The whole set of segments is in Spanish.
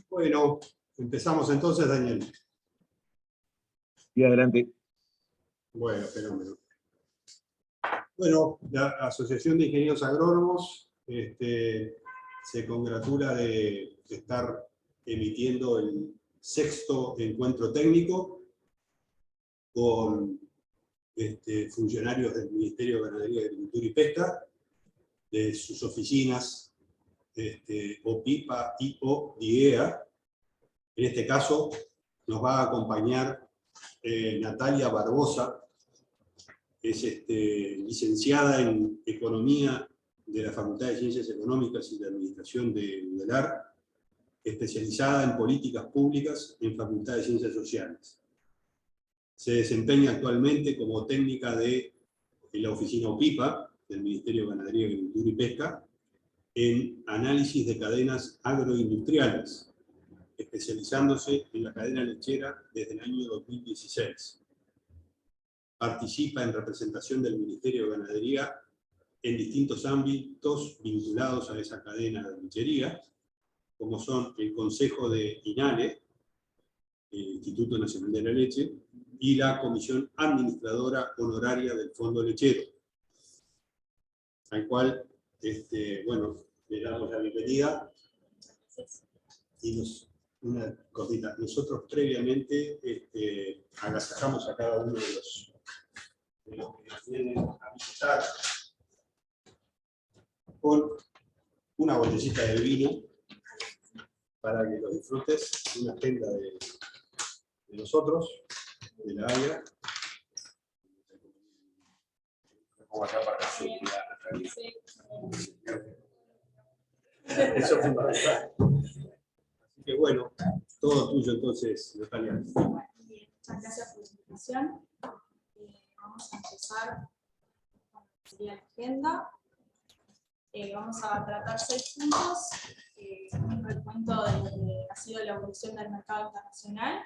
Bueno, empezamos entonces, Daniel. Y adelante. Bueno, fenómeno. Bueno, la Asociación de Ingenieros Agrónomos se congratula de estar emitiendo el 6º encuentro técnico con funcionarios del Ministerio de Ganadería, Agricultura y Pesca, de sus oficinas OPIPA y ODIEA. En este caso nos va a acompañar Natalia Barbosa, que es licenciada en Economía de la Facultad de Ciencias Económicas y de Administración de UDELAR, especializada en Políticas Públicas en Facultad de Ciencias Sociales. Se desempeña actualmente como técnica de la oficina OPIPA, del Ministerio de Ganadería, Agricultura y Pesca, en análisis de cadenas agroindustriales, especializándose en la cadena lechera desde el año 2016. Participa en representación del Ministerio de Ganadería en distintos ámbitos vinculados a esa cadena de lechería, como son el Consejo de INALE, el Instituto Nacional de la Leche, y la Comisión Administradora Honoraria del Fondo Lechero, al cual, bueno, le damos la bienvenida. Y una cosita, nosotros previamente agasajamos a cada uno de los que nos vienen a visitar con una botellita de vino para que lo disfrutes, una agenda de nosotros, de la área. Me pongo acá para seguridad, Natalia. Eso es fundamental. Así que bueno, todo tuyo entonces, Natalia. Muchas gracias por la invitación. Vamos a empezar con lo que sería la agenda. Vamos a tratar 6 puntos. El cuento de lo que ha sido la evolución del mercado internacional.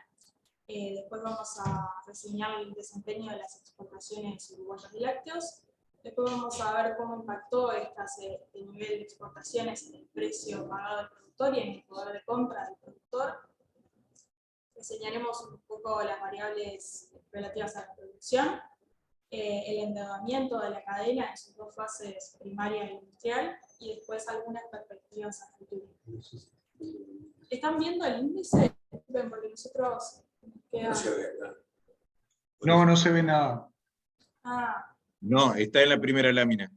Después vamos a reseñar el desempeño de las exportaciones uruguayas de lácteos. Después vamos a ver cómo impactó este nivel de exportaciones en el precio pagado del productor y en el poder de compra del productor. Reseñaremos un poco las variables relativas a la producción, el endeudamiento de la cadena en sus 2 fases, primaria e industrial, y después algunas perspectivas a futuro. ¿Están viendo el índice? Porque nosotros No se ve, No, no se ve nada. Ah. No, está en la primera lámina.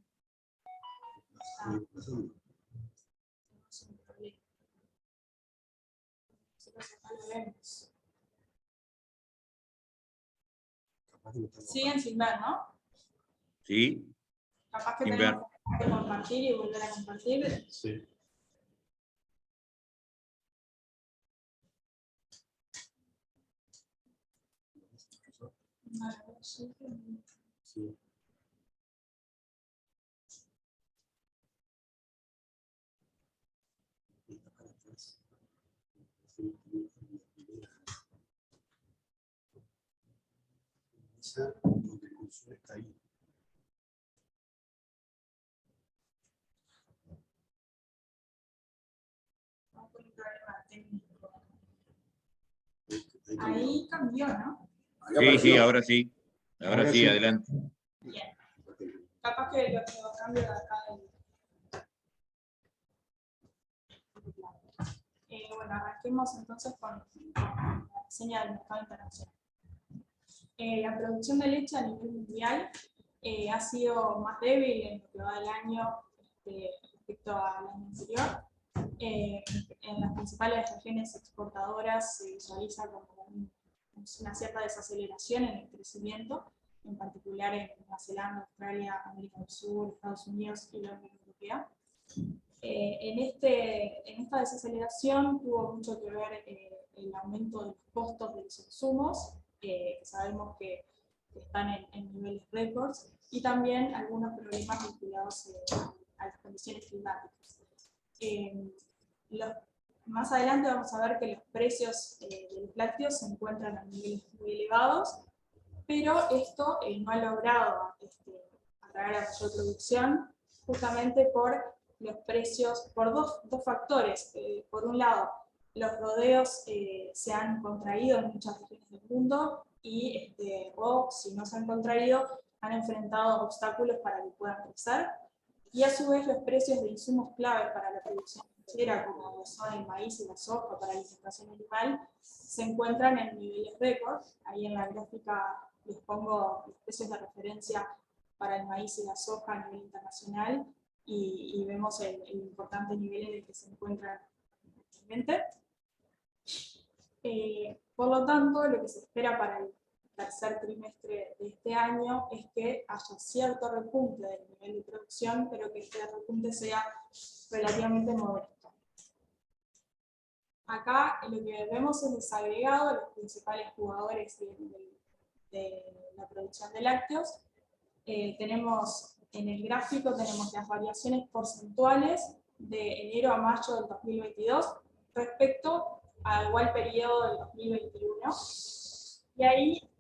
Siguen sin ver, ¿no? Sí. Capaz que Sin tenemos que compartir y volver a compartir. Sí. Sí. Donde el cursor está ahí. Ahí cambió, ¿no? Sí, sí, ahora sí. Ahora sí, adelante. Bien. Capaz que lo cambio de acá. Bueno, arranquemos entonces con la reseña del mercado internacional. La producción de leche a nivel mundial ha sido más débil en lo que va del año respecto al año anterior. En las principales regiones exportadoras se visualiza como una cierta desaceleración en el crecimiento, en particular en Nueva Zelanda, Australia, América del Sur, Estados Unidos y la Unión Europea. En esta desaceleración tuvo mucho que ver el aumento de los costos de los insumos, que sabemos que están en niveles récords, y también algunos problemas vinculados a las condiciones climáticas. Más adelante vamos a ver que los precios de los lácteos se encuentran a niveles muy elevados, pero esto no ha logrado atraer a mayor producción, justamente por los precios por dos factores. Por un lado, los rodeos se han contraído en muchas regiones del mundo y, o si no se han contraído, han enfrentado obstáculos para que puedan crecer. Y a su vez los precios de insumos clave para la producción lechera, como son el maíz y la soja para la alimentación animal, se encuentran en niveles récord. Ahí en la gráfica les pongo los precios de referencia para el maíz y la soja a nivel internacional y vemos el importante nivel en el que se encuentran actualmente. Por lo tanto, lo que se espera para el tercer trimestre de este año es que haya cierto repunte del nivel de producción, pero que este repunte sea relativamente modesto. Acá lo que vemos es desagregado a los principales jugadores de la producción de lácteos. Tenemos en el gráfico tenemos las variaciones porcentuales de enero a mayo del 2022 respecto al igual periodo del 2021. Y ahí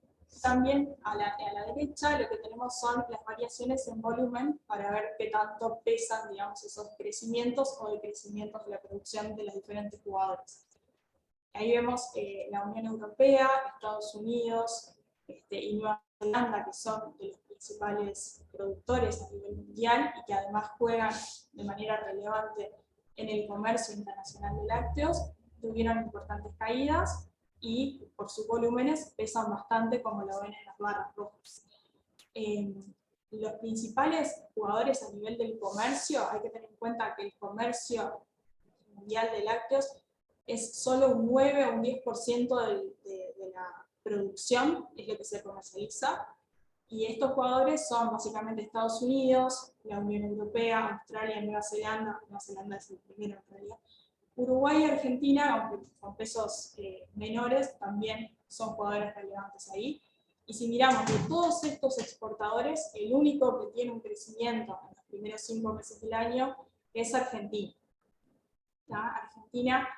también a la derecha lo que tenemos son las variaciones en volumen para ver qué tanto pesan, digamos, esos crecimientos o decrecimientos de la producción de los diferentes jugadores. Ahí vemos la Unión Europea, Estados Unidos y Nueva Zelanda, que son de los principales productores a nivel mundial y que además juegan de manera relevante en el comercio internacional de lácteos, tuvieron importantes caídas y por sus volúmenes pesan bastante, como lo ven en las barras rojas. Los principales jugadores a nivel del comercio, hay que tener en cuenta que el comercio mundial de lácteos es solo un 9 o un 10% de la producción, es lo que se comercializa, y estos jugadores son básicamente Estados Unidos, la Unión Europea, Australia, Nueva Zelanda es el primero en realidad, Uruguay y Argentina, aunque con pesos menores, también son jugadores relevantes ahí. Y si miramos de todos estos exportadores, el único que tiene un crecimiento en los primeros 5 meses del año es Argentina. Argentina,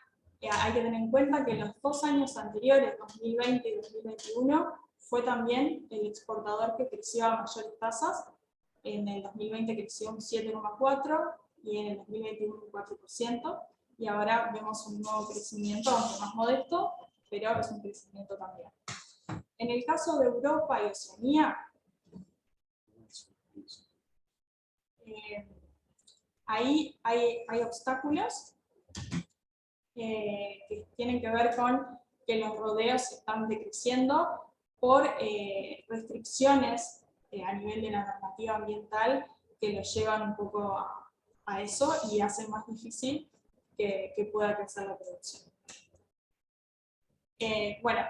hay que tener en cuenta que en los 2 años anteriores, 2020 y 2021, fue también el exportador que creció a mayores tasas. En el 2020 creció un 7,4% y en el 2021 un 4%. Y ahora vemos un nuevo crecimiento, aunque más modesto, pero es un crecimiento también. En el caso de Europa y Oceanía, ahí hay obstáculos que tienen que ver con que los rodeos están decreciendo por restricciones a nivel de la normativa ambiental que los llevan un poco a eso y hacen más difícil que pueda crecer la producción. Bueno,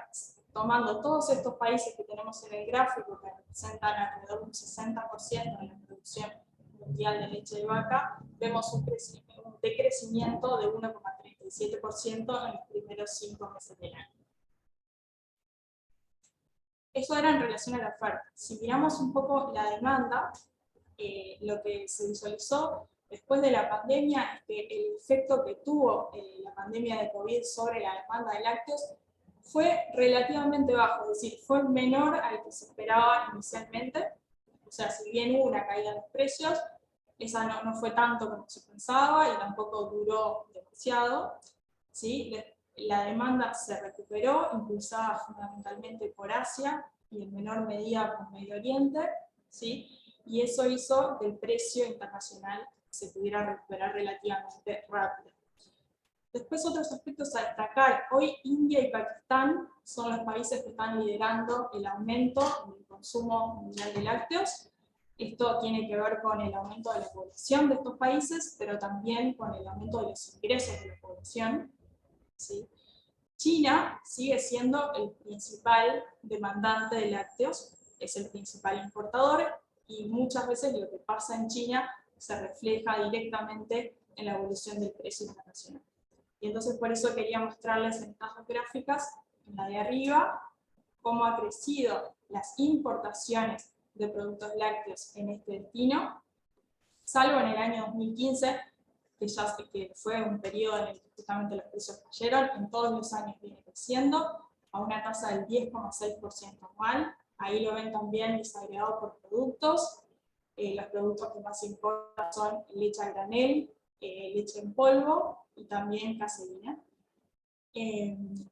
tomando todos estos países que tenemos en el gráfico, que representan alrededor de un 60% de la producción mundial de leche de vaca, vemos un decrecimiento de 1,37% en los primeros 5 meses del año. Eso era en relación a la oferta. Si miramos un poco la demanda, lo que se visualizó después de la pandemia es que el efecto que tuvo la pandemia de COVID sobre la demanda de lácteos fue relativamente bajo, es decir, fue menor al que se esperaba inicialmente. O sea, si bien hubo una caída de los precios, esa no fue tanto como se pensaba y tampoco duró demasiado, ¿sí? La demanda se recuperó, impulsada fundamentalmente por Asia y en menor medida por Medio Oriente, ¿sí? Y eso hizo que el precio internacional se pudiera recuperar relativamente rápido. Después, otros aspectos a destacar. Hoy India y Pakistán son los países que están liderando el aumento del consumo mundial de lácteos. Esto tiene que ver con el aumento de la población de estos países, pero también con el aumento de los ingresos de la población, ¿sí? China sigue siendo el principal demandante de lácteos, es el principal importador, y muchas veces lo que pasa en China se refleja directamente en la evolución del precio internacional. Y entonces por eso quería mostrarles en estas dos gráficas, en la de arriba, cómo ha crecido las importaciones de productos lácteos en este destino, salvo en el año 2015, que fue un periodo en el que justamente los precios cayeron. En todos los años viene creciendo a una tasa del 10,6% anual. Ahí lo ven también desagregado por productos. Los productos que más importan son leche a granel, leche en polvo y también caseína.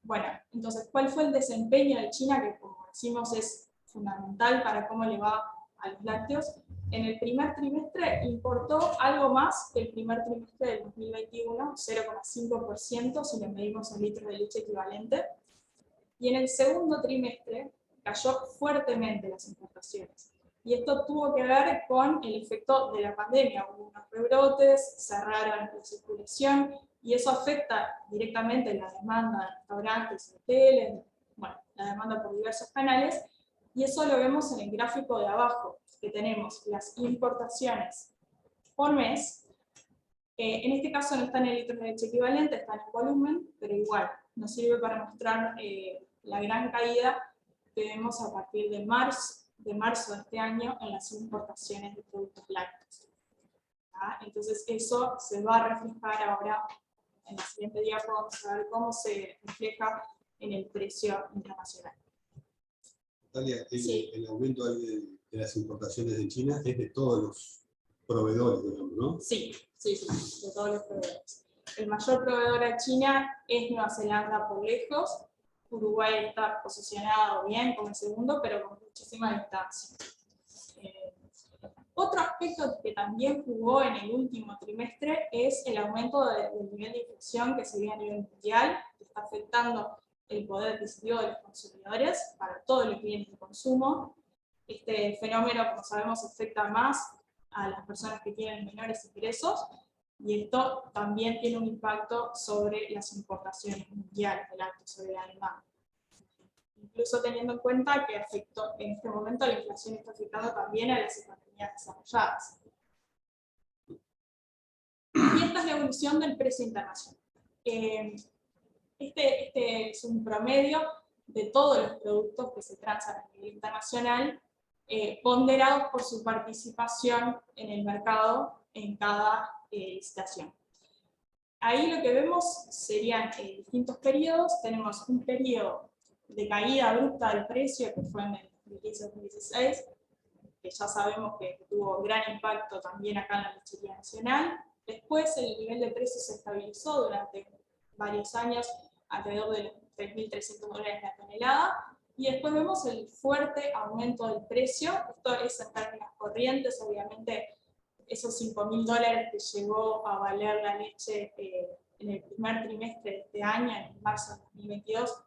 Bueno, entonces, ¿cuál fue el desempeño de China? Que como decimos es fundamental para cómo le va a los lácteos. En el primer trimestre importó algo más que el primer trimestre del 2021, 0,5% si lo medimos en litros de leche equivalente. Y en el segundo trimestre cayó fuertemente las importaciones. Y esto tuvo que ver con el efecto de la pandemia. Hubo unos rebrotes, cerraron la circulación, y eso afecta directamente la demanda de restaurantes, hoteles, bueno, la demanda por diversos canales, y eso lo vemos en el gráfico de abajo, que tenemos las importaciones por mes. En este caso no están en litros de leche equivalente, están en volumen, pero igual nos sirve para mostrar la gran caída que vemos a partir de marzo de este año en las importaciones de productos lácteos. Entonces eso se va a reflejar ahora en la siguiente diapo, vamos a ver cómo se refleja en el precio internacional. Natalia, Sí. El aumento de las importaciones de China es de todos los proveedores, digamos, ¿no? Sí, de todos los proveedores. El mayor proveedor a China es Nueva Zelanda por lejos. Uruguay está posicionado bien como el segundo, pero con muchísima distancia. Otro aspecto que también jugó en el último trimestre es el aumento del nivel de inflación que se ve a nivel mundial, que está afectando el poder adquisitivo de los consumidores para todos los bienes de consumo. Este fenómeno, como sabemos, afecta más a las personas que tienen menores ingresos, y esto también tiene un impacto sobre las importaciones mundiales del lácteo, sobre la demanda. Incluso teniendo en cuenta que en este momento la inflación está afectando también a las economías desarrolladas. Y esta es la evolución del precio internacional. Este es un promedio de todos los productos que se transan a nivel internacional, ponderados por su participación en el mercado en cada licitación. Ahí lo que vemos serían distintos periodos. Tenemos un periodo de caída abrupta del precio, que fue en el 2015-2016, que ya sabemos que tuvo gran impacto también acá en la lechería nacional. Después el nivel de precios se estabilizó durante varios años, alrededor de los $3.300 la tonelada, y después vemos el fuerte aumento del precio. Esto es en términos corrientes, obviamente esos $5.000 que llegó a valer la leche en el primer trimestre de este año, en marzo de 2022,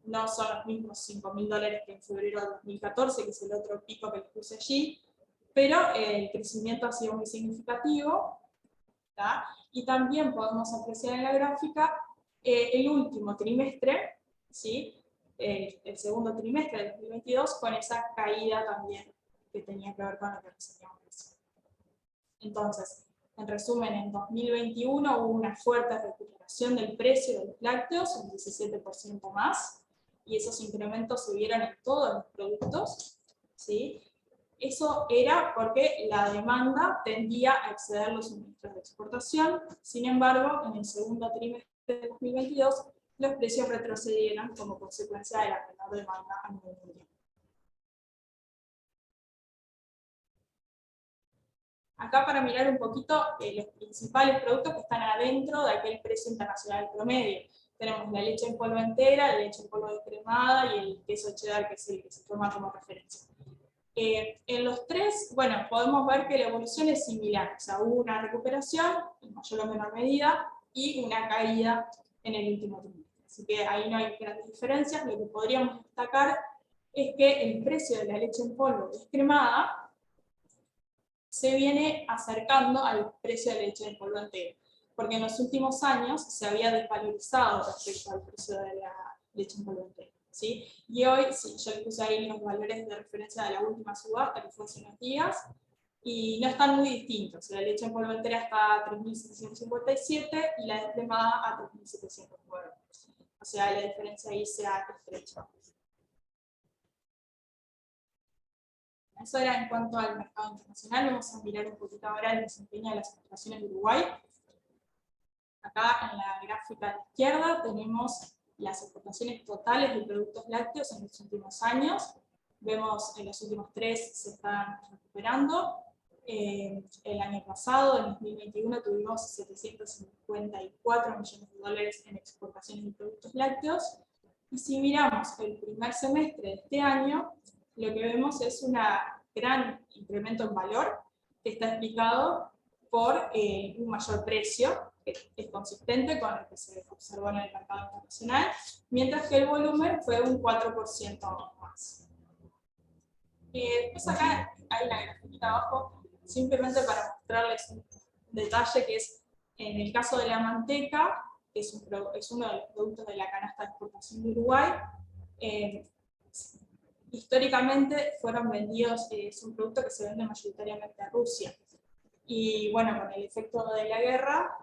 no son los mismos $5.000 que en febrero de 2014, que es el otro pico que les puse allí, pero el crecimiento ha sido muy significativo, ¿tá? Y también podemos apreciar en la gráfica el último trimestre, ¿sí? El segundo trimestre de 2022, con esa caída también que tenía que ver con lo que reseñamos recién. Entonces, en resumen, en 2021 hubo una fuerte recuperación del precio de los lácteos, un 17% más, y esos incrementos se vieron en todos los productos, ¿sí? Eso era porque la demanda tendía a exceder los suministros de exportación. Sin embargo, en el segundo trimestre de 2022, los precios retrocedieron como consecuencia de la menor demanda a nivel mundial. Acá para mirar un poquito los principales productos que están adentro de aquel precio internacional promedio. Tenemos la leche en polvo entera, la leche en polvo descremada y el queso cheddar, que es el que se toma como referencia. En los tres, bueno, podemos ver que la evolución es similar. O sea, hubo una recuperación, en mayor o menor medida, y una caída en el último trimestre. Así que ahí no hay grandes diferencias. Lo que podríamos destacar es que el precio de la leche en polvo descremada se viene acercando al precio de la leche en polvo entero, porque en los últimos años se había desvalorizado respecto al precio de la leche en polvo entero, ¿sí? Y hoy, sí, yo les puse ahí los valores de referencia de la última subasta, que fue hace unos días, y no están muy distintos. La leche en polvo entera está a 3.757 y la descremada a 3.709. O sea, la diferencia ahí se ha estrechado. Eso era en cuanto al mercado internacional. Vamos a mirar un poquito ahora el desempeño de las exportaciones de Uruguay. Acá en la gráfica de la izquierda tenemos las exportaciones totales de productos lácteos en los últimos años. Vemos en los últimos 3 se están recuperando. El año pasado, en 2021, tuvimos 754 millones de dólares en exportaciones de productos lácteos. Y si miramos el primer semestre de este año, lo que vemos es un gran incremento en valor, que está explicado por un mayor precio, que es consistente con el que se observó en el mercado internacional, mientras que el volumen fue un 4% más. Después acá hay una grafiquita abajo, simplemente para mostrarles un detalle que es, en el caso de la manteca, que es uno de los productos de la canasta de exportación de Uruguay, históricamente fueron vendidos, es un producto que se vende mayoritariamente a Rusia. Y bueno, con el efecto de la guerra,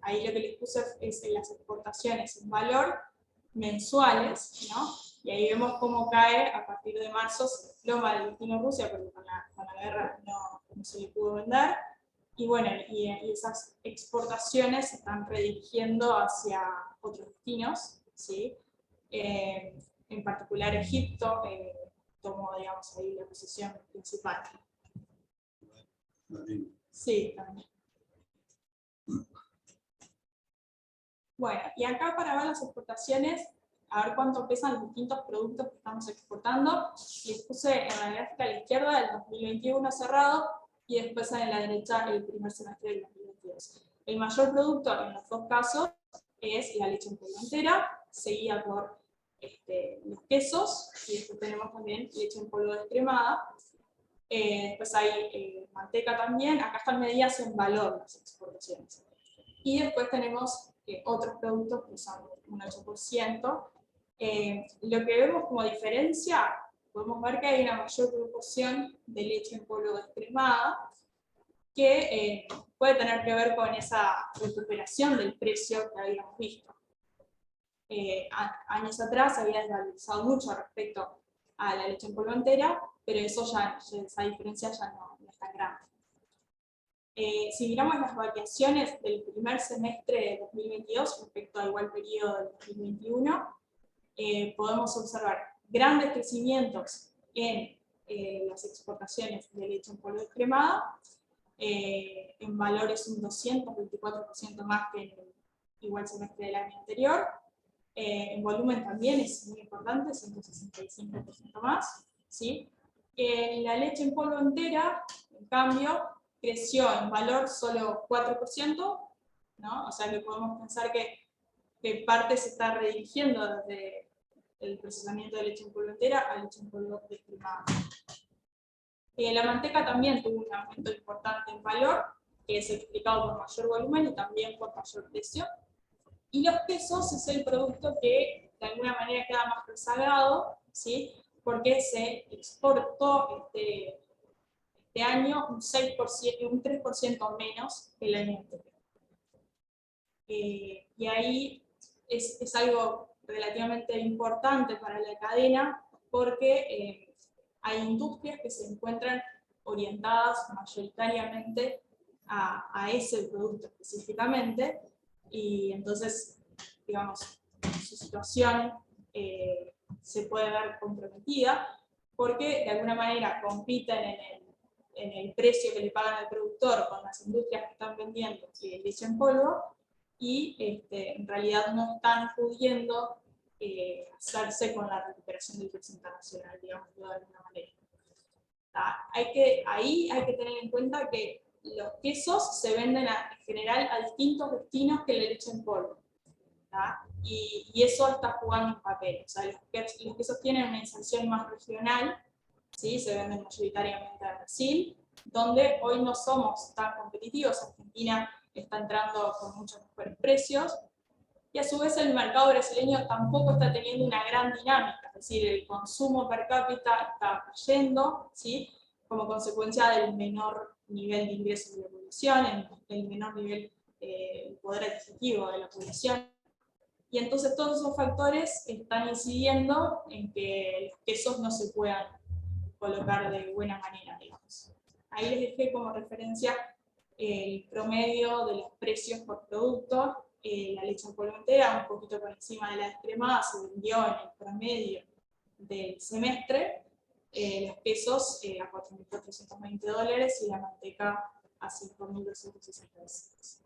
ahí lo que les puse es en las exportaciones en valor mensuales, ¿no? Y ahí vemos cómo cae a partir de marzo, se desploma el destino Rusia, porque con la guerra no se le pudo vender. Y bueno, y esas exportaciones se están redirigiendo hacia otros destinos, ¿sí? En particular Egipto tomó, digamos, ahí la posición principal. Sí, también. Bueno, y acá para ver las exportaciones, a ver cuánto pesan los distintos productos que estamos exportando, les puse en la gráfica a la izquierda el 2021 cerrado y después en la derecha el primer semestre del 2022. El mayor producto en los dos casos es la leche en polvo entera, seguida por los quesos, y después tenemos también leche en polvo descremada. Después hay manteca también, acá están medidas en valor las exportaciones. Y después tenemos otros productos que son un 8%. Lo que vemos como diferencia, podemos ver que hay una mayor proporción de leche en polvo descremada, que puede tener que ver con esa recuperación del precio que habíamos visto. Años atrás se había desvalorizado mucho respecto a la leche en polvo entera, pero eso esa diferencia ya no es tan grande. Si miramos las variaciones del primer semestre de 2022 respecto al igual periodo del 2021, podemos observar grandes crecimientos en las exportaciones de leche en polvo descremada, en valores un 224% más que en el igual semestre del año anterior. En volumen también es muy importante, 165% más, ¿sí? La leche en polvo entera, en cambio, creció en valor solo 4%, ¿no? O sea que podemos pensar que parte se está redirigiendo desde el procesamiento de leche en polvo entera a leche en polvo descremada. La manteca también tuvo un aumento importante en valor, que es explicado por mayor volumen y también por mayor precio. Y los quesos es el producto que de alguna manera queda más rezagado, ¿sí? Porque se exportó este año un 6%, un 3% menos que el año anterior. Y ahí es algo relativamente importante para la cadena, porque hay industrias que se encuentran orientadas mayoritariamente a ese producto específicamente, y entonces, digamos, su situación se puede ver comprometida, porque de alguna manera compiten en el precio que le pagan al productor con las industrias que están vendiendo leche en polvo, y en realidad no están pudiendo hacerse con la recuperación del precio internacional, digamos, de alguna manera. Ahí hay que tener en cuenta que los quesos se venden en general a distintos destinos que la leche en polvo. Y eso está jugando un papel. O sea, los quesos tienen una inserción más regional, ¿sí? Se venden mayoritariamente a Brasil, donde hoy no somos tan competitivos. Argentina está entrando con muchos mejores precios, y a su vez el mercado brasileño tampoco está teniendo una gran dinámica, es decir, el consumo per cápita está cayendo, ¿sí? Como consecuencia del menor nivel de ingresos de la población, el menor nivel de poder adquisitivo de la población. Y entonces todos esos factores están incidiendo en que los quesos no se puedan colocar de buena manera, digamos. Ahí les dejé como referencia el promedio de los precios por producto. La leche en polvo entera, un poquito por encima de la descremada, se vendió en el promedio del semestre. los quesos a $4.420 y la manteca a $5.266.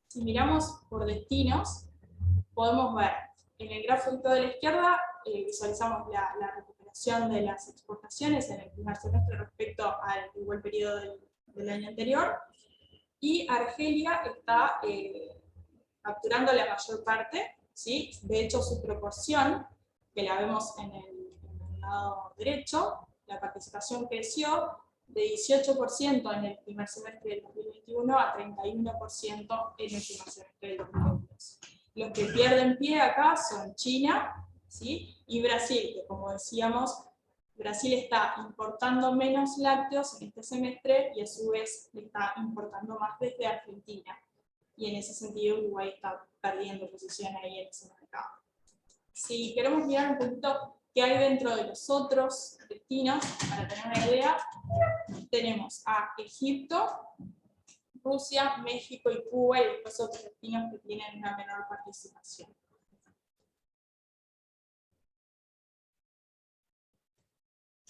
Si miramos por destinos, podemos ver en el gráfico de la izquierda, visualizamos la recuperación de las exportaciones en el primer semestre respecto al igual periodo del año anterior, y Argelia está capturando la mayor parte, ¿sí? De hecho su proporción, que la vemos en el lado derecho, la participación creció de 18% en el primer semestre del 2021 a 31% en el primer semestre del 2022. Los que pierden pie acá son China, ¿sí? Y Brasil, que como decíamos, Brasil está importando menos lácteos en este semestre y a su vez está importando más desde Argentina. Y en ese sentido Uruguay está perdiendo posición ahí en ese mercado. Si queremos mirar un poquito qué hay dentro de los otros destinos, para tener una idea, tenemos a Egipto, Rusia, México y Cuba, y después otros destinos que tienen una menor participación.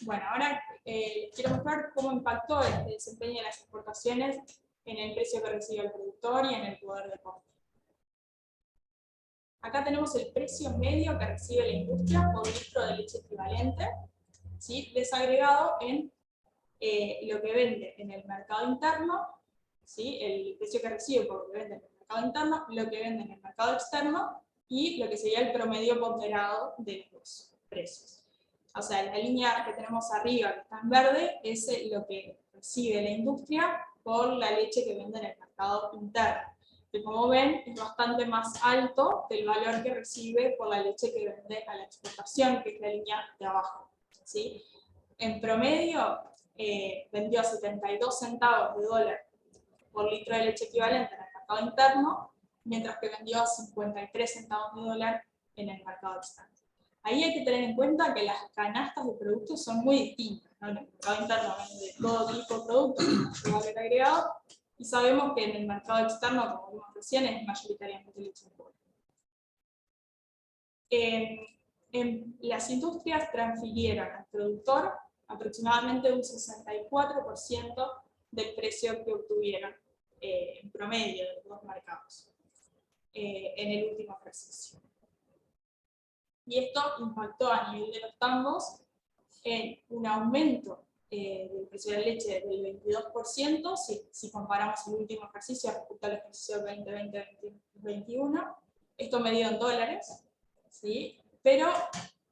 Bueno, ahora quiero mostrar cómo impactó el desempeño de las exportaciones en el precio que recibe el productor y en el poder de compra. Acá tenemos el precio medio que recibe la industria por litro de leche equivalente, ¿sí? Desagregado en lo que vende en el mercado interno, ¿sí? El precio que recibe por lo que vende en el mercado interno, lo que vende en el mercado externo y lo que sería el promedio ponderado de los precios. O sea, la línea que tenemos arriba, que está en verde, es lo que recibe la industria por la leche que vende en el mercado interno, que como ven es bastante más alto que el valor que recibe por la leche que vende a la exportación, que es la línea de abajo, ¿sí? En promedio, vendió a 72 centavos de dólar por litro de leche equivalente en el mercado interno, mientras que vendió a 53 centavos de dólar en el mercado externo. Ahí hay que tener en cuenta que las canastas de productos son muy distintas, ¿no? En el mercado interno vende todo tipo de productos, valor agregado, y sabemos que en el mercado externo, como vimos recién, es mayoritariamente leche en polvo. En las industrias transfirieron al productor aproximadamente un 64% del precio que obtuvieron en promedio de los dos mercados en el último ejercicio. Y esto impactó a nivel de los tambos en un aumento del precio de la leche del 22%, si comparamos el último ejercicio respecto al ejercicio 2020-2021. Esto medido en dólares, ¿sí? Pero,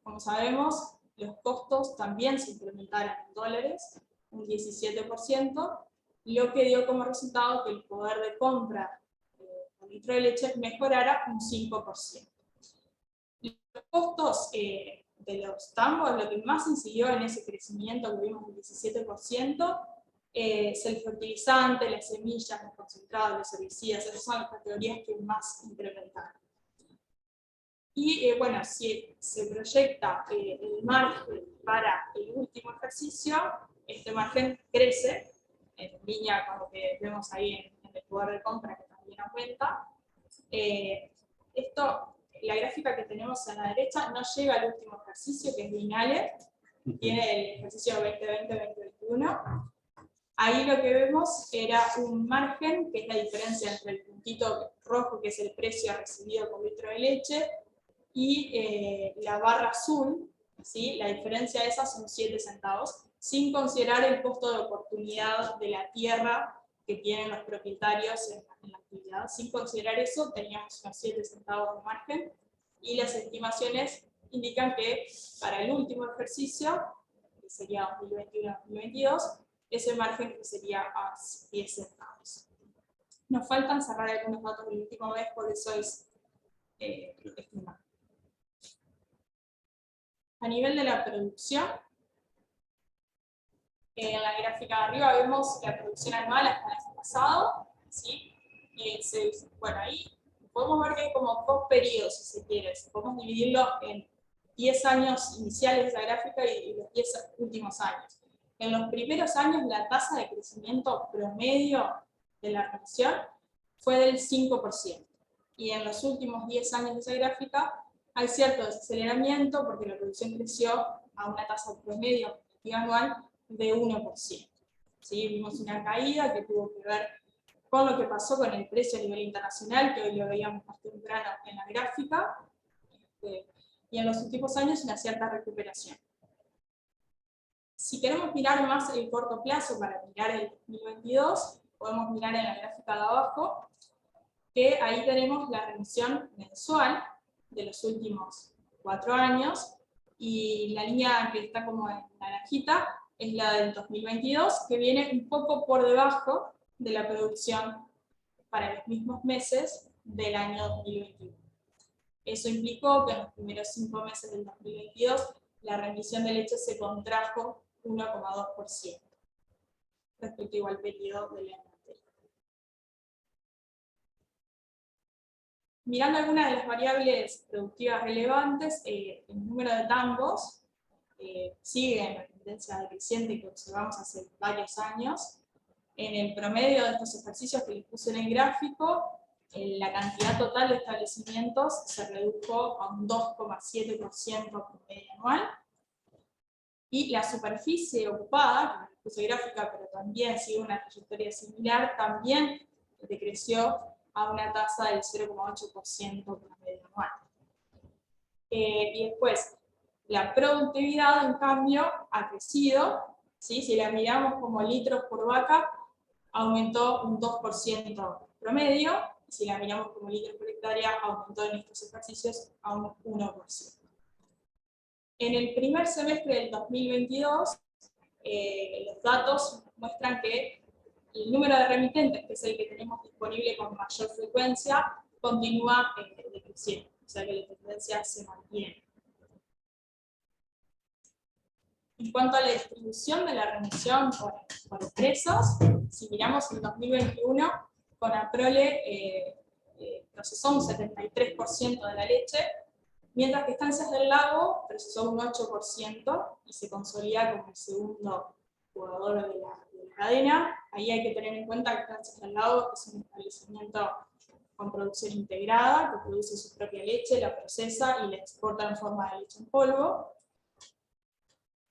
como sabemos, los costos también se incrementaron en dólares, un 17%, lo que dio como resultado que el poder de compra por litro de leche mejorara un 5%. Los costos de los tambos, lo que más incidió en ese crecimiento que vimos del 17%, es el fertilizante, las semillas, los concentrados, los herbicidas. Esas son las categorías que más incrementaron. Y bueno, si se proyecta el margen para el último ejercicio, este margen crece, en línea con lo que vemos ahí en el poder de compra, que también aumenta. La gráfica que tenemos a la derecha no llega al último ejercicio, que es lineal, tiene el ejercicio 2020-2021. Ahí lo que vemos era un margen, que es la diferencia entre el puntito rojo, que es el precio recibido por litro de leche, y la barra azul, ¿sí? La diferencia de esas son 7 centavos, sin considerar el costo de oportunidad de la tierra que tienen los propietarios en la actividad. Sin considerar eso, teníamos unos 7 centavos de margen, y las estimaciones indican que para el último ejercicio, que sería 2021-2022, ese margen sería a 10 centavos. Nos faltan cerrar algunos datos del último mes, por eso es estimado. A nivel de la producción, en la gráfica de arriba vemos la producción anual hasta el año pasado, ¿sí? Bueno, ahí podemos ver que hay como dos periodos, si se quiere. Podemos dividirlo en 10 años iniciales de la gráfica y los 10 últimos años. En los primeros años la tasa de crecimiento promedio de la producción fue del 5%. Y en los últimos 10 años de esa gráfica hay cierto desaceleramiento porque la producción creció a una tasa promedio anual de 1%. ¿Sí? Vimos una caída que tuvo que ver con lo que pasó con el precio a nivel internacional, que hoy lo veíamos más temprano en la gráfica, y en los últimos años una cierta recuperación. Si queremos mirar más el corto plazo para mirar el 2022, podemos mirar en la gráfica de abajo, que ahí tenemos la remisión mensual de los últimos 4 años, y la línea que está como en naranjita es la del 2022, que viene un poco por debajo de la producción para los mismos meses del año 2021. Eso implicó que en los primeros 5 meses del 2022 la remisión de leche se contrajo 1,2% respecto igual periodo del año anterior. Mirando algunas de las variables productivas relevantes, el número de tambos sigue en la tendencia decreciente que observamos hace varios años. En el promedio de estos ejercicios que les puse en el gráfico, la cantidad total de establecimientos se redujo a un 2,7% promedio anual. Y la superficie ocupada, que les puse gráfica, pero también sigue una trayectoria similar, también decreció a una tasa del 0,8% promedio anual. Y después, la productividad, en cambio, ha crecido, ¿sí? Si la miramos como litros por vaca, aumentó un 2% promedio, y si la miramos como litros por hectárea, aumentó en estos ejercicios a un 1%. En el primer semestre del 2022, los datos muestran que el número de remitentes, que es el que tenemos disponible con mayor frecuencia, continúa decreciendo, o sea que la tendencia se mantiene. En cuanto a la distribución de la remisión por empresas, si miramos el 2021, Conaprole procesó un 73% de la leche, mientras que Estancias del Lago procesó un 8% y se consolida como el segundo jugador de la cadena. Ahí hay que tener en cuenta que Estancias del Lago es un establecimiento con producción integrada, que produce su propia leche, la procesa y la exporta en forma de leche en polvo.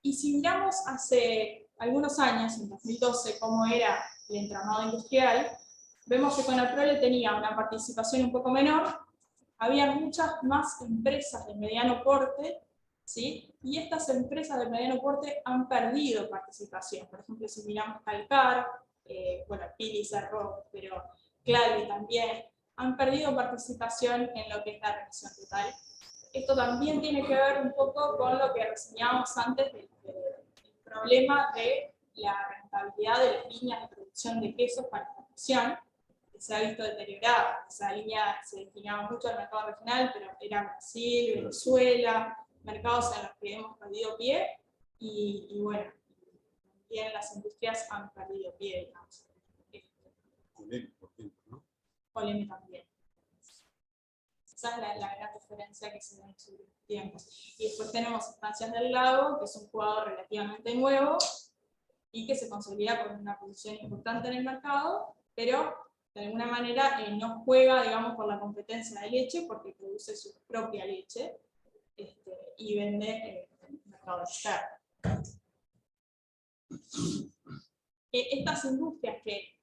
Y si miramos hace algunos años, en 2012, cómo era el entramado industrial, vemos que Conaprole tenía una participación un poco menor, había muchas más empresas de mediano porte, ¿sí? Y estas empresas de mediano porte han perdido participación. Por ejemplo, si miramos Calcar, bueno, Pili cerró, pero Clave también, han perdido participación en lo que es la remisión total. Esto también tiene que ver un poco con lo que reseñábamos antes del problema de la rentabilidad de las líneas de producción de quesos para la producción, que se ha visto deteriorada. Esa línea se destinaba mucho al mercado regional, pero era Brasil, Venezuela, mercados en los que hemos perdido pie, y bueno, también las industrias han perdido pie, digamos. Oleme, por ejemplo, ¿no? Oleme también. Esa es la gran diferencia que se da en los tiempos. Y después tenemos Estancias del Lago, que es un jugador relativamente nuevo y que se consolida con una posición importante en el mercado, pero de alguna manera no juega, digamos, por la competencia de leche, porque produce su propia leche y vende en el mercado externo. Estas industrias que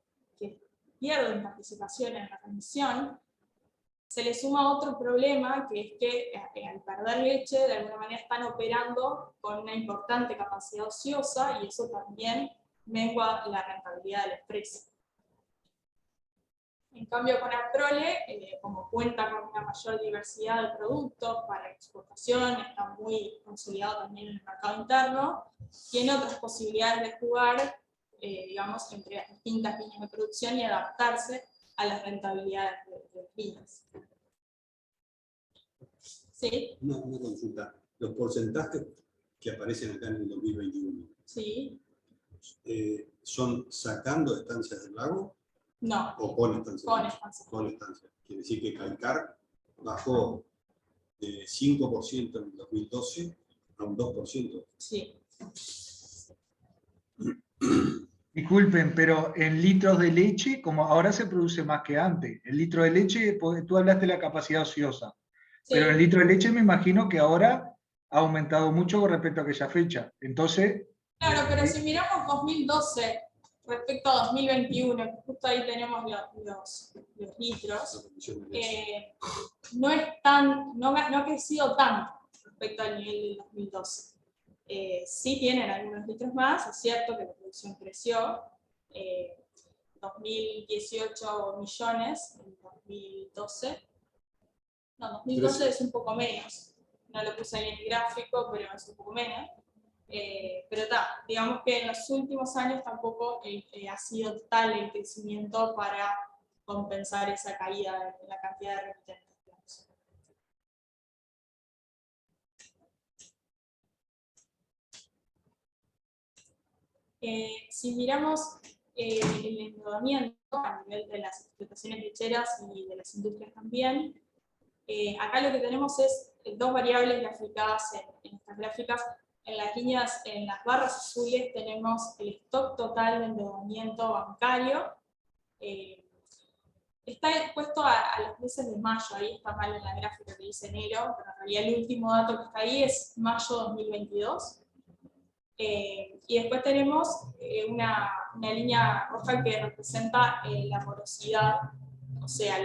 pierden participación en la remisión, se le suma otro problema, que es que al perder leche, de alguna manera están operando con una importante capacidad ociosa, y eso también mengua la rentabilidad de la empresa. En cambio, Conaprole, como cuenta con una mayor diversidad de productos para exportación, está muy consolidado también en el mercado interno, tiene otras posibilidades de jugar, digamos, entre las distintas líneas de producción y adaptarse a las rentabilidades de las líneas. ¿Sí? Una consulta. Los porcentajes que aparecen acá en el 2021, Sí. ¿son sacando Estancias del Lago? No. ¿O con Estancias? Con Estancias. Con Estancias. Quiere decir que Calcar bajó de 5% en el 2012 a un 2%. Sí. Disculpen, pero en litros de leche, como ahora se produce más que antes, el litro de leche, tú hablaste de la capacidad ociosa. Sí. Pero el litro de leche me imagino que ahora ha aumentado mucho con respecto a aquella fecha. Entonces... Claro, pero si miramos 2012 respecto a 2021, que justo ahí tenemos los litros, no ha crecido tanto respecto al nivel del 2012. Sí tienen algunos litros más, es cierto que la producción creció, 2018 millones en 2012. No, 2012 es un poco menos, no lo puse ahí en el gráfico, pero es un poco menos. Pero digamos que en los últimos años tampoco ha sido tal el crecimiento para compensar esa caída en la cantidad de remitentes. Si miramos el endeudamiento a nivel de las explotaciones lecheras y de las industrias también, acá lo que tenemos es dos variables graficadas en estas gráficas. En las líneas, en las barras azules tenemos el stock total de endeudamiento bancario. Está puesto a los meses de mayo, ahí está mal en la gráfica que dice enero, pero en realidad el último dato que está ahí es mayo 2022. Y después tenemos una línea roja que representa la morosidad, o sea,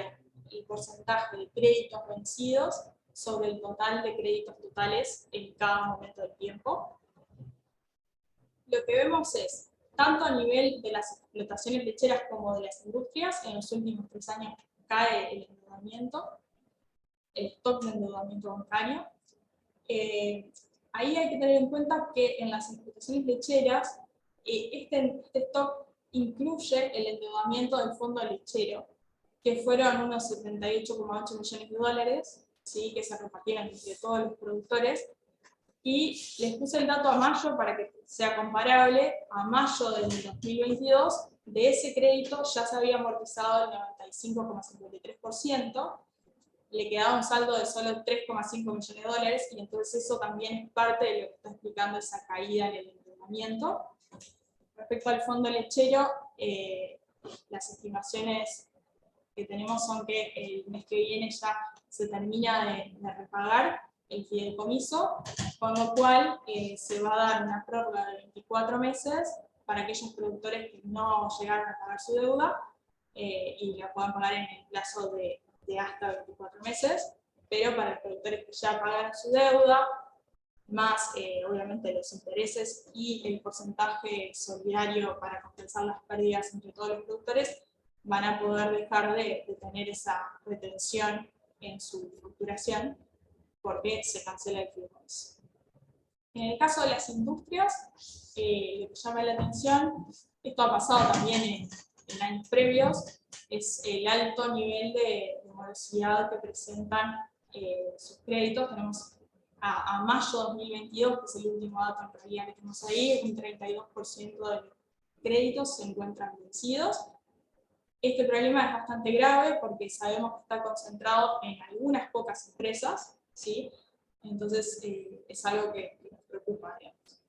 el porcentaje de créditos vencidos sobre el total de créditos totales en cada momento del tiempo. Lo que vemos es, tanto a nivel de las explotaciones lecheras como de las industrias, en los últimos 3 años cae el endeudamiento, el stock de endeudamiento bancario. Ahí hay que tener en cuenta que en las explotaciones lecheras, este stock incluye el endeudamiento del fondo lechero, que fueron unos 78,8 millones de dólares, ¿sí? Que se repartieron entre todos los productores. Y les puse el dato a mayo para que sea comparable. A mayo del 2022, de ese crédito ya se había amortizado el 95,53%, le quedaba un saldo de solo 3,5 millones de dólares, y entonces eso también es parte de lo que está explicando esa caída en el endeudamiento. Respecto al fondo lechero, las estimaciones que tenemos son que el mes que viene ya se termina de repagar el fideicomiso, con lo cual se va a dar una prórroga de 24 meses para aquellos productores que no llegaron a pagar su deuda y la puedan pagar en el plazo de hasta 24 meses, pero para los productores que ya pagaron su deuda, más obviamente los intereses y el porcentaje solidario para compensar las pérdidas entre todos los productores, van a poder dejar de tener esa retención en su facturación porque se cancela el fideicomiso. En el caso de las industrias, lo que llama la atención, esto ha pasado también en años previos, es el alto nivel de morosidad que presentan sus créditos. Tenemos a mayo 2022, que es el último dato en realidad que tenemos ahí, un 32% de los créditos se encuentran vencidos. Este problema es bastante grave porque sabemos que está concentrado en algunas pocas empresas, ¿sí? Entonces es algo que nos preocupa, digamos.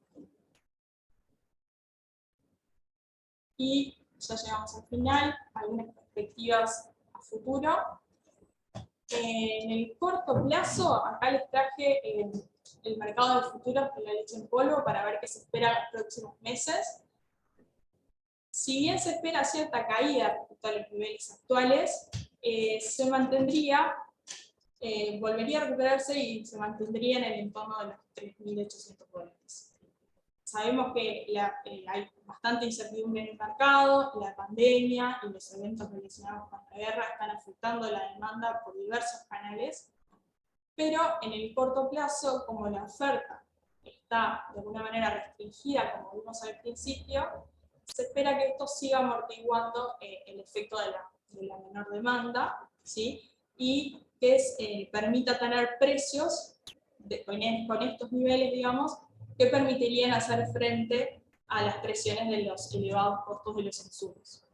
Y ya llegamos al final, algunas perspectivas a futuro. En el corto plazo, acá les traje el mercado de futuros de la leche en polvo para ver qué se espera en los próximos meses. Si bien se espera cierta caída respecto a los niveles actuales, se mantendría, volvería a recuperarse y se mantendría en el entorno de los 3.800 dólares. Sabemos que hay bastante incertidumbre en el mercado, la pandemia y los eventos relacionados con la guerra están afectando la demanda por diversos canales, pero en el corto plazo, como la oferta está de alguna manera restringida, como vimos al principio, se espera que esto siga amortiguando el efecto de la menor demanda, ¿sí? Y que permita tener precios con estos niveles, digamos, que permitirían hacer frente a las presiones de los elevados costos de los insumos.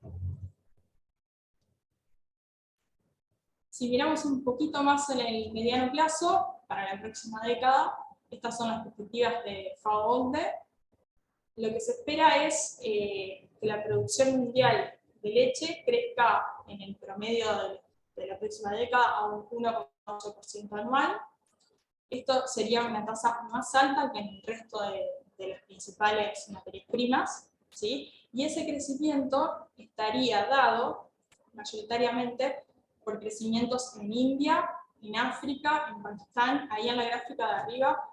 Si miramos un poquito más en el mediano plazo, para la próxima década, estas son las perspectivas de FAO-OCDE. Lo que se espera es que la producción mundial de leche crezca en el promedio de la próxima década a un 1,8% anual. Esto sería una tasa más alta que en el resto de las principales materias primas, ¿sí? Y ese crecimiento estaría dado mayoritariamente por crecimientos en India, en África, en Pakistán. Ahí en la gráfica de arriba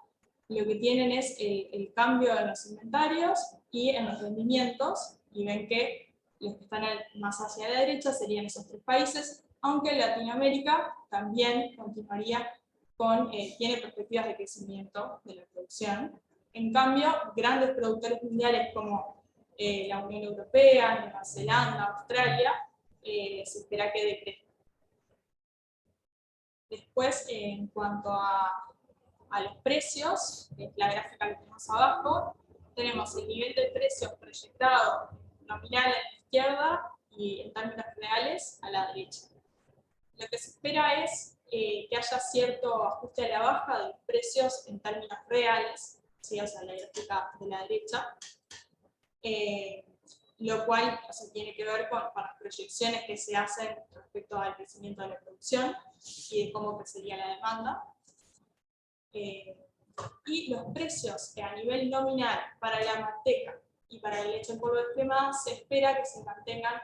lo que tienen es el cambio en los inventarios y en los rendimientos, y ven que los que están más hacia la derecha serían esos tres países, aunque Latinoamérica también continuaría tiene perspectivas de crecimiento de la producción. En cambio, grandes productores mundiales como la Unión Europea, Nueva Zelanda, Australia, se espera que decrezca. Después, en cuanto a los precios, que es la gráfica que tenemos abajo, tenemos el nivel de precios proyectado nominal a la izquierda y en términos reales a la derecha. Lo que se espera es que haya cierto ajuste a la baja de los precios en términos reales, ¿sí? O sea, la gráfica de la derecha, lo cual tiene que ver con las proyecciones que se hacen respecto al crecimiento de la producción y de cómo crecería la demanda. Y los precios que a nivel nominal para la manteca y para la leche en polvo descremada se espera que se mantengan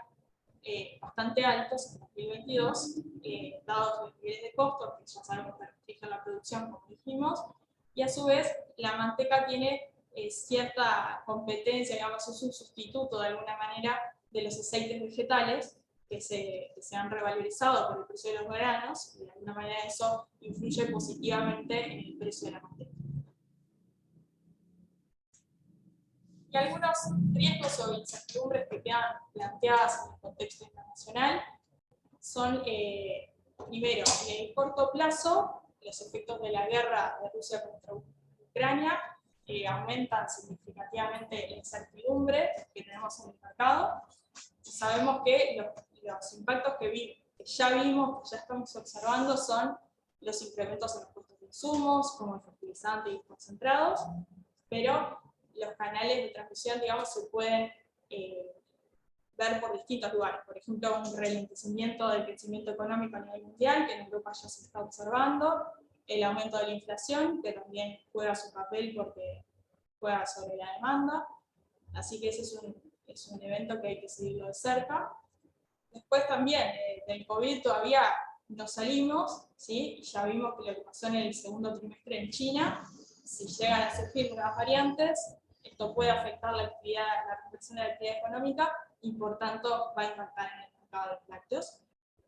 bastante altos en 2022, dados los niveles de costos que ya sabemos que restringen la producción, como dijimos, y a su vez la manteca tiene cierta competencia, digamos, es un sustituto de alguna manera de los aceites vegetales que se han revalorizado por el precio de los granos, y de alguna manera eso influye positivamente en el precio de la manteca. Y algunos riesgos o incertidumbres que quedan planteadas en el contexto internacional son, primero, en el corto plazo, los efectos de la guerra de Rusia contra Ucrania aumentan significativamente la incertidumbre que tenemos en el mercado. Y sabemos que los impactos que ya vimos, que ya estamos observando, son los incrementos en los costos de insumos, como el fertilizante y concentrados, pero los canales de transmisión, digamos, se pueden ver por distintos lugares. Por ejemplo, un ralentizamiento del crecimiento económico a nivel mundial, que en Europa ya se está observando, el aumento de la inflación, que también juega su papel porque juega sobre la demanda. Así que ese es un evento que hay que seguirlo de cerca. Después también, del COVID todavía no salimos, ¿sí? Y ya vimos que lo que pasó en el segundo trimestre en China, si llegan a surgir nuevas variantes, esto puede afectar la recuperación de la actividad económica y por tanto va a impactar en el mercado de los lácteos.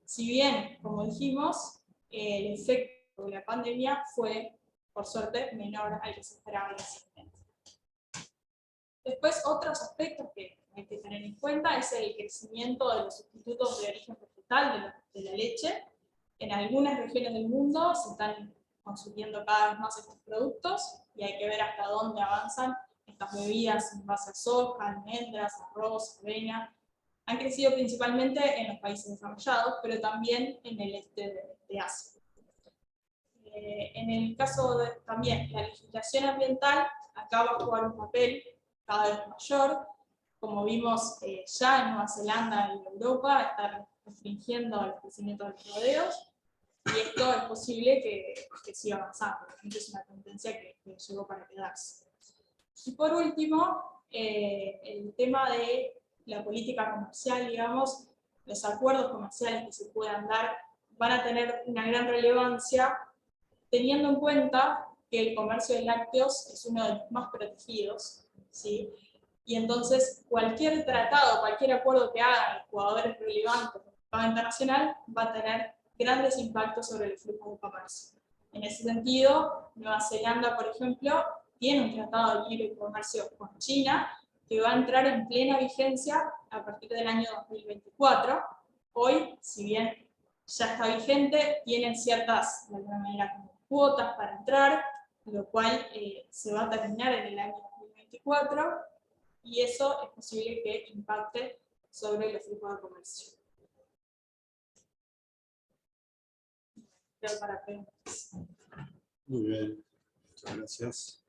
Si bien, como dijimos, el efecto de la pandemia fue, por suerte, menor al que se esperaba inicialmente. Después, otros aspectos que hay que tener en cuenta es el crecimiento de los sustitutos de origen vegetal de la leche. En algunas regiones del mundo se están consumiendo cada vez más estos productos y hay que ver hasta dónde avanzan estas bebidas en base a soja, almendras, arroz, avena. Han crecido principalmente en los países desarrollados, pero también en el este de Asia. En el caso de también la legislación ambiental, acá va a jugar un papel cada vez mayor. Como vimos ya en Nueva Zelanda y Europa, está restringiendo el crecimiento de los rodeos, y esto es posible que siga avanzando. Es una tendencia que llegó para quedarse. Y por último, el tema de la política comercial, digamos, los acuerdos comerciales que se puedan dar van a tener una gran relevancia, teniendo en cuenta que el comercio de lácteos es uno de los más protegidos, ¿sí? Y entonces cualquier tratado, cualquier acuerdo que hagan los jugadores relevantes del mercado internacional va a tener grandes impactos sobre el flujo de comercio. En ese sentido, Nueva Zelanda, por ejemplo, tiene un tratado de libre comercio con China que va a entrar en plena vigencia a partir del año 2024. Hoy, si bien ya está vigente, tienen ciertas, de alguna manera, como cuotas para entrar, lo cual se va a terminar en el año 2024, y eso es posible que impacte sobre los flujos de comercio. Creo para preguntas. Muy bien, muchas gracias.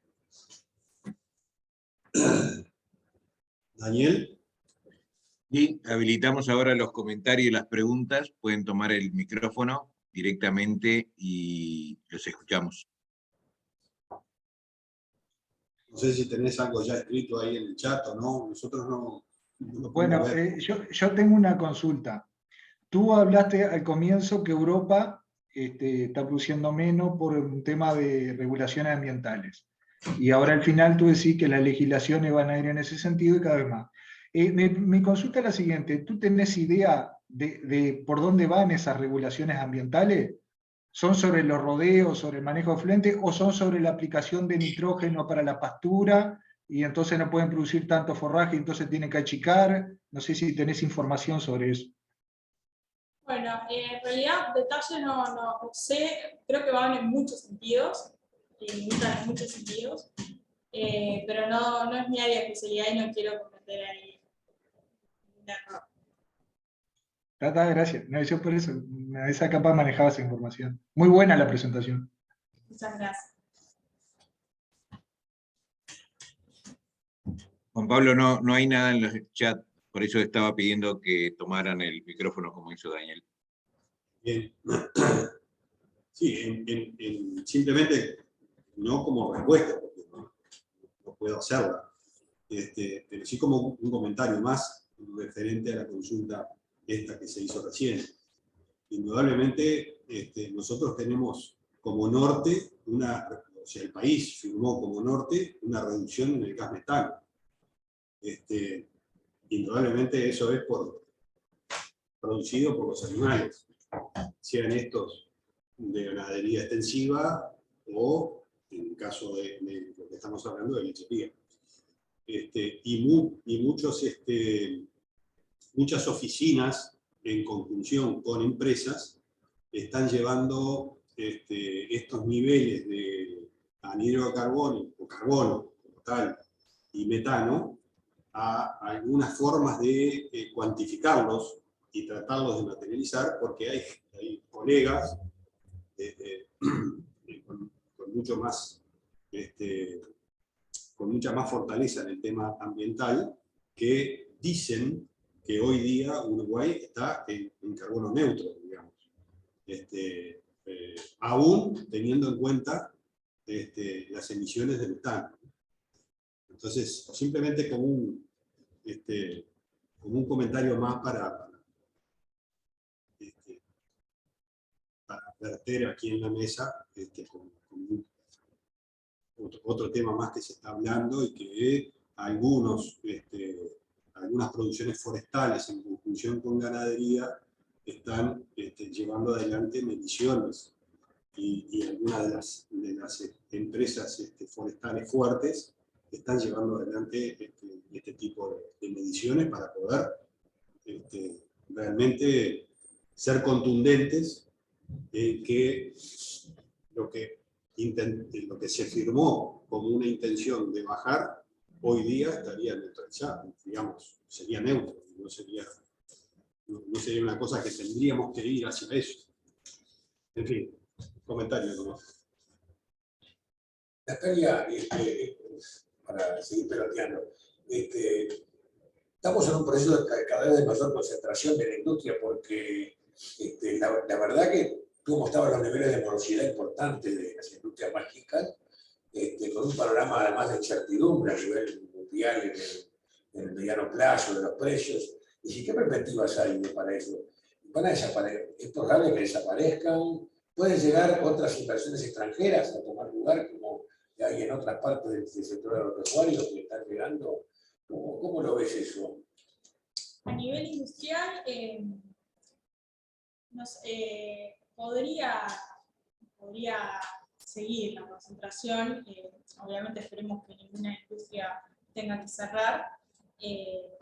Daniel. Sí, habilitamos ahora los comentarios y las preguntas. Pueden tomar el micrófono directamente y los escuchamos. No sé si tenés algo ya escrito ahí en el chat o no. Nosotros no lo Bueno, podemos ver. yo tengo una consulta. Tú hablaste al comienzo que Europa está produciendo menos por un tema de regulaciones ambientales. Y ahora al final tú decís que las legislaciones van a ir en ese sentido y cada vez más. Mi consulta es la siguiente. ¿Tú tenés idea de por dónde van esas regulaciones ambientales? ¿Son sobre los rodeos, sobre el manejo de fluentes, o son sobre la aplicación de nitrógeno para la pastura, y entonces no pueden producir tanto forraje, entonces tienen que achicar? No sé si tenés información sobre eso. Bueno, en realidad detalles no sé, creo que van en muchos sentidos, limitan en muchos sentidos, pero no es mi área de especialidad y no quiero cometer ahí un error. Gracias. No, yo por eso, esa capa manejaba esa información. Muy buena la presentación. Muchas gracias. Juan Pablo, no hay nada en los chats, por eso estaba pidiendo que tomaran el micrófono como hizo Daniel. Bien. Sí, simplemente no como respuesta, porque no puedo hacerla, pero sí como un comentario más referente a la consulta esta que se hizo recién. Indudablemente, nosotros tenemos como norte, o sea, el país firmó como norte una reducción en el gas metano. Indudablemente eso es producido por los animales, sean estos de ganadería extensiva o, en el caso de lo que estamos hablando, de lechería. Y muchas oficinas, en conjunción con empresas, están llevando estos niveles de anhídrido de carbono, o carbono como tal, y metano, a algunas formas de cuantificarlos y tratarlos de materializar, porque hay colegas con mucho más, con mucha más fortaleza en el tema ambiental, que dicen que hoy día Uruguay está en carbono neutro, digamos. Aún teniendo en cuenta las emisiones de metano. Entonces, simplemente como un comentario más para verter aquí en la mesa con otro tema más que se está hablando, y que algunas producciones forestales en conjunción con ganadería están llevando adelante mediciones, y algunas de las empresas forestales fuertes están llevando adelante este tipo de mediciones para poder realmente ser contundentes en que lo que se firmó como una intención de bajar, hoy día estaría neutralizado, digamos, sería neutro, no sería una cosa que tendríamos que ir hacia eso. En fin, comentario nomás. Natalia, para seguir peloteando, estamos en un proceso de cada vez de mayor concentración de la industria, porque la verdad que tú mostrabas los niveles de morosidad importantes de las industrias más chicas, con un panorama además de incertidumbre a nivel mundial en el mediano plazo de los precios. ¿Y qué perspectivas hay para eso? ¿Van a desaparecer? ¿Es probable que desaparezcan? ¿Pueden llegar otras inversiones extranjeras a tomar lugar, como hay en otras partes del sector agropecuario que están llegando? ¿Cómo lo ves eso? A nivel industrial, podría seguir la concentración. Obviamente esperemos que ninguna industria tenga que cerrar,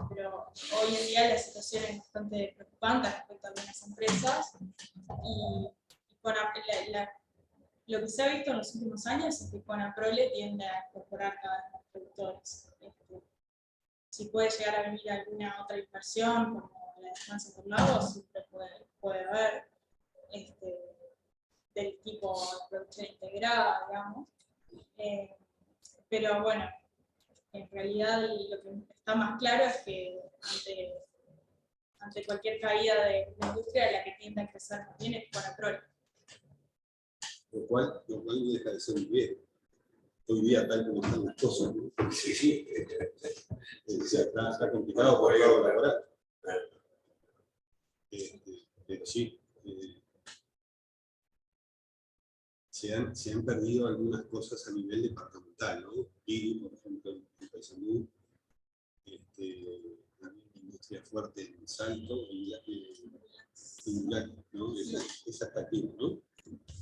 pero hoy en día la situación es bastante preocupante respecto a algunas empresas, y con lo que se ha visto en los últimos años es que Conaprole tiende a incorporar cada vez más productores. Si puede llegar a venir alguna otra inversión, como la de Francia por Lagos, siempre puede haber, del tipo de producción integrada, digamos. Pero bueno, en realidad lo que está más claro es que ante ante cualquier caída de la industria, la que tiende a crecer también es Conaprol. Lo cual no deja de ser un riesgo. Hoy día, tal como están las cosas, ¿no? Sí, sí. O sea, está complicado por el lado laboral. Pero sí, se han perdido algunas cosas a nivel departamental, ¿no? Y, por ejemplo, en Paysandú, también la industria fuerte en Salto y ¿no? Esa está aquí, ¿no?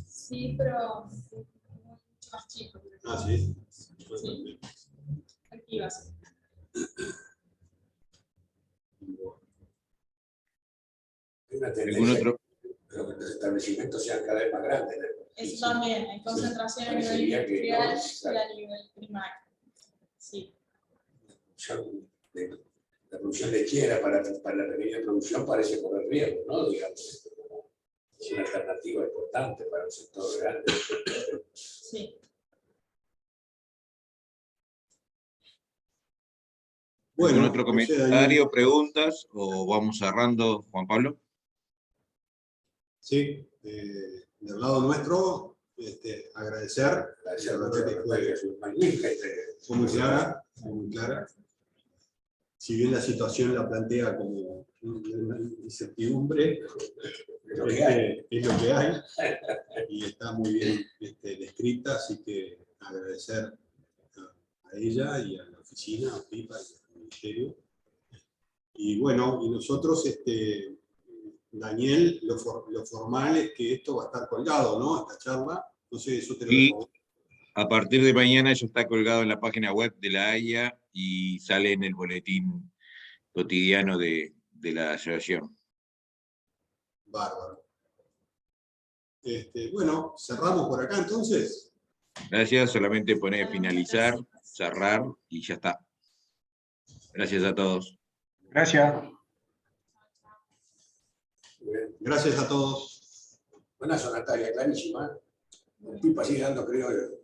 Sí, pero mucho más chico. Ah, sí. Sí. Activas. Hay una ¿Algún tendencia otro? pero que los establecimientos sean cada vez más grandes. Eso también, hay concentración a nivel Parecería que industrial no, y a nivel primario. Sí. La producción lechera para la pequeña producción parece correr riesgo, ¿no? Digamos, es una alternativa importante para un sector grande. Sí. ¿Algún Bueno, otro no sé, comentario, preguntas, o vamos cerrando, Juan Pablo? sí, del lado nuestro, agradecer. Agradecer La mucho verdad que la que es magnífica. fue muy clara, fue muy clara. Si bien la situación la plantea como una incertidumbre, Es lo que hay. es lo que hay y está muy bien descrita, así que agradecer a ella y a la oficina, a PIPA y al ministerio. Y bueno, y nosotros, Daniel, lo formal es que esto va a estar colgado, ¿no? Esta charla, no sé, eso te lo Sí. dejo. A partir de mañana ya está colgado en la página web de la AIA y sale en el boletín cotidiano de la asociación. Bárbaro. Bueno, cerramos por acá entonces. Gracias, solamente poner finalizar, cerrar y ya está. Gracias a todos. Gracias. Gracias a todos. Buenas, Natalia, clarísima. Pipa sigue dando, creo,